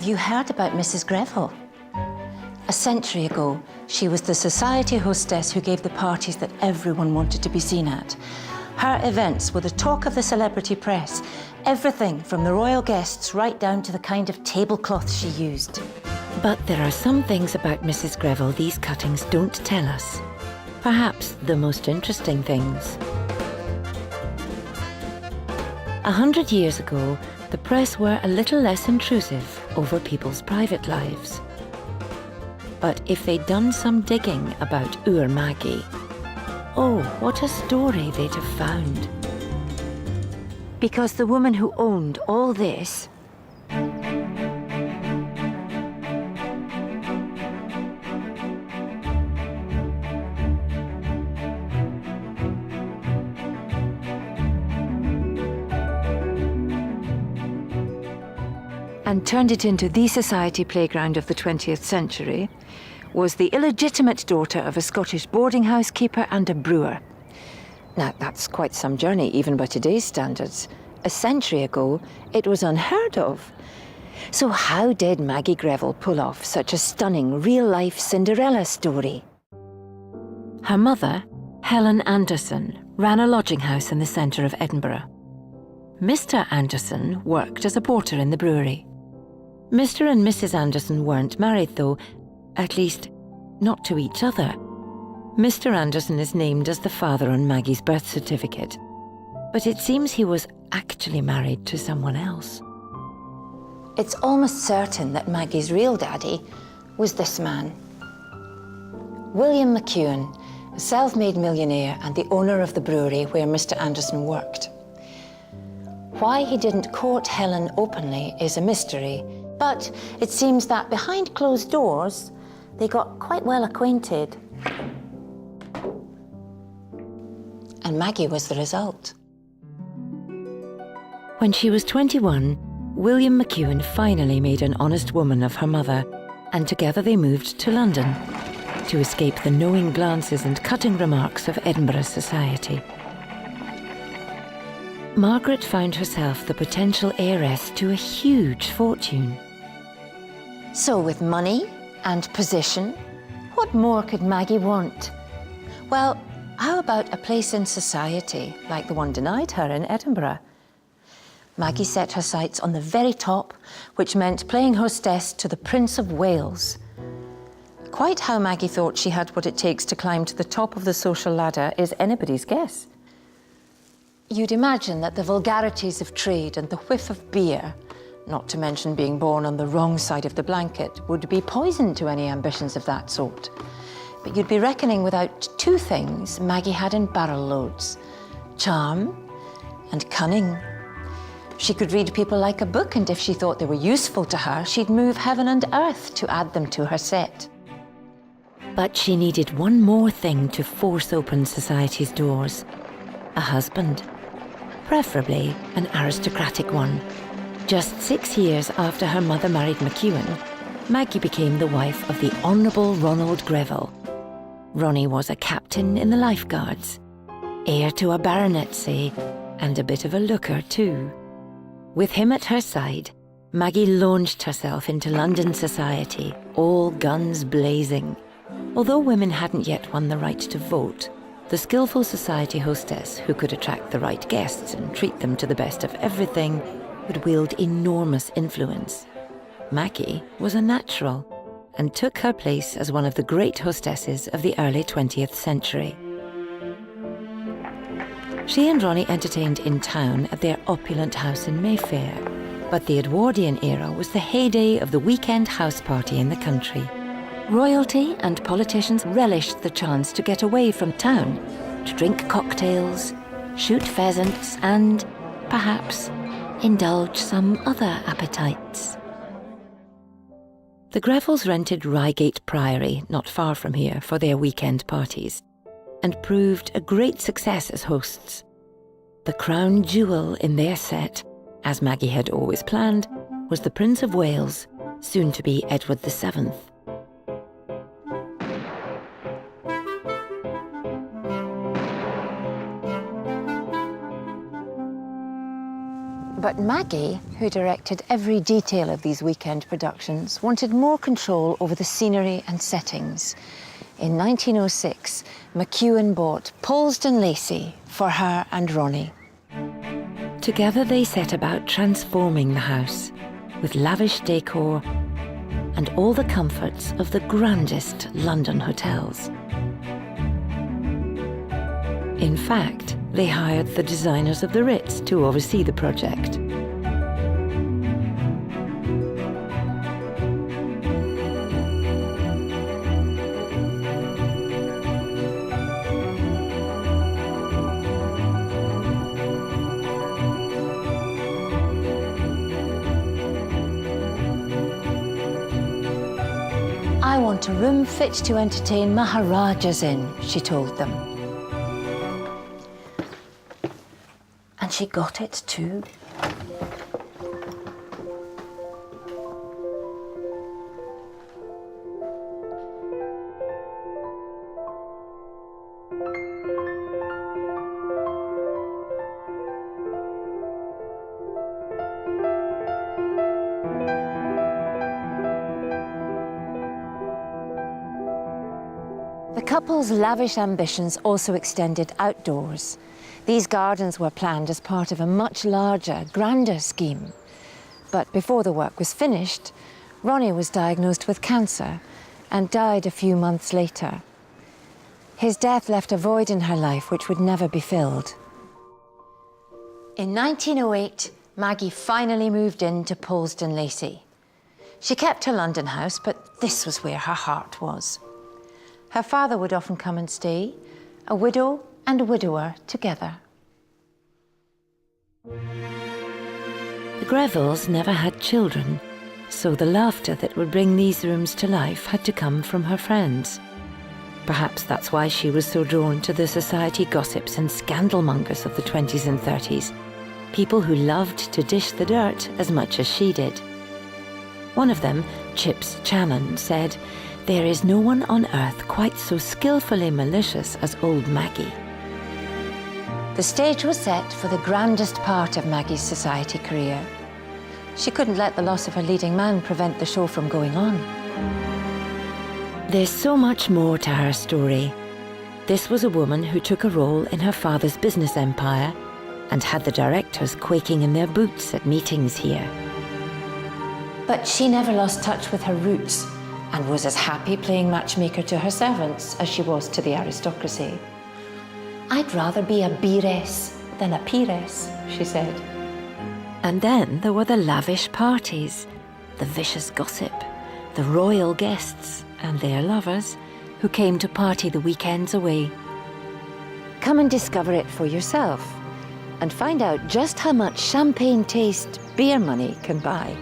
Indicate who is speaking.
Speaker 1: you heard about Mrs. Greville? A century ago, she was the society hostess who gave the parties that everyone wanted to be seen at. Her events were the talk of the celebrity press, everything from the royal guests right down to the kind of tablecloths she used.
Speaker 2: But there are some things about Mrs. Greville these cuttings don't tell us. Perhaps the most interesting things. 100 years ago, the press were a little less intrusive over people's private lives. But if they'd done some digging about Our Maggie, oh, what a story they'd have found. Because the woman who owned all this and turned it into the society playground of the 20th century was the illegitimate daughter of a Scottish boarding house keeper and a brewer. Now, that's quite some journey, even by today's standards. A century ago, it was unheard of. So how did Maggie Greville pull off such a stunning real-life Cinderella story? Her mother, Helen Anderson, ran a lodging house in the centre of Edinburgh. Mr. Anderson worked as a porter in the brewery. Mr. and Mrs. Anderson weren't married, though, at least, not to each other. Mr. Anderson is named as the father on Maggie's birth certificate, but it seems he was actually married to someone else.
Speaker 1: It's almost certain that Maggie's real daddy was this man. William McEwen, a self-made millionaire and the owner of the brewery where Mr. Anderson worked. Why he didn't court Helen openly is a mystery, but it seems that behind closed doors, they got quite well acquainted. And Maggie was the result.
Speaker 2: When she was 21, William McEwen finally made an honest woman of her mother, and together they moved to London to escape the knowing glances and cutting remarks of Edinburgh society. Margaret found herself the potential heiress to a huge fortune.
Speaker 1: So with money and position, what more could Maggie want? Well, how about a place in society like the one denied her in Edinburgh? Maggie set her sights on the very top, which meant playing hostess to the Prince of Wales. Quite how Maggie thought she had what it takes to climb to the top of the social ladder is anybody's guess. You'd imagine that the vulgarities of trade and the whiff of beer, not to mention being born on the wrong side of the blanket, would be poison to any ambitions of that sort. But you'd be reckoning without two things Maggie had in barrel loads: charm and cunning. She could read people like a book, and if she thought they were useful to her, she'd move heaven and earth to add them to her set.
Speaker 2: But she needed one more thing to force open society's doors: a husband. Preferably an aristocratic one. Just 6 years after her mother married McEwen, Maggie became the wife of the Honourable Ronald Greville. Ronnie was a captain in the Life Guards, heir to a baronetcy, and a bit of a looker too. With him at her side, Maggie launched herself into London society, all guns blazing. Although women hadn't yet won the right to vote, the skillful society hostess who could attract the right guests and treat them to the best of everything would wield enormous influence. Maggie was a natural and took her place as one of the great hostesses of the early 20th century. She and Ronnie entertained in town at their opulent house in Mayfair, but the Edwardian era was the heyday of the weekend house party in the country. Royalty and politicians relished the chance to get away from town, to drink cocktails, shoot pheasants, and, perhaps, indulge some other appetites. The Grevilles rented Reigate Priory, not far from here, for their weekend parties, and proved a great success as hosts. The crown jewel in their set, as Maggie had always planned, was the Prince of Wales, soon to be Edward VII.
Speaker 1: But Maggie, who directed every detail of these weekend productions, wanted more control over the scenery and settings. In 1906, McEwan bought Polesden Lacey for her and Ronnie.
Speaker 2: Together they set about transforming the house with lavish decor and all the comforts of the grandest London hotels. In fact, they hired the designers of the Ritz to oversee the project.
Speaker 1: I want a room fit to entertain Maharajas in, she told them. And she got it too. The couple's lavish ambitions also extended outdoors. These gardens were planned as part of a much larger, grander scheme. But before the work was finished, Ronnie was diagnosed with cancer and died a few months later. His death left a void in her life which would never be filled. In 1908, Maggie finally moved into Polesden Lacey. She kept her London house, but this was where her heart was. Her father would often come and stay, a widow and a widower together.
Speaker 2: The Grevilles never had children, so the laughter that would bring these rooms to life had to come from her friends. Perhaps that's why she was so drawn to the society gossips and scandalmongers of the 20s and 30s, people who loved to dish the dirt as much as she did. One of them, Chips Channon, said, "There is no one on earth quite so skillfully malicious as old Maggie."
Speaker 1: The stage was set for the grandest part of Maggie's society career. She couldn't let the loss of her leading man prevent the show from going on.
Speaker 2: There's so much more to her story. This was a woman who took a role in her father's business empire and had the directors quaking in their boots at meetings here.
Speaker 1: But she never lost touch with her roots and was as happy playing matchmaker to her servants as she was to the aristocracy. "I'd rather be a beeress than a peeress," she said.
Speaker 2: And then there were the lavish parties, the vicious gossip, the royal guests and their lovers who came to party the weekends away.
Speaker 1: Come and discover it for yourself and find out just how much champagne taste beer money can buy.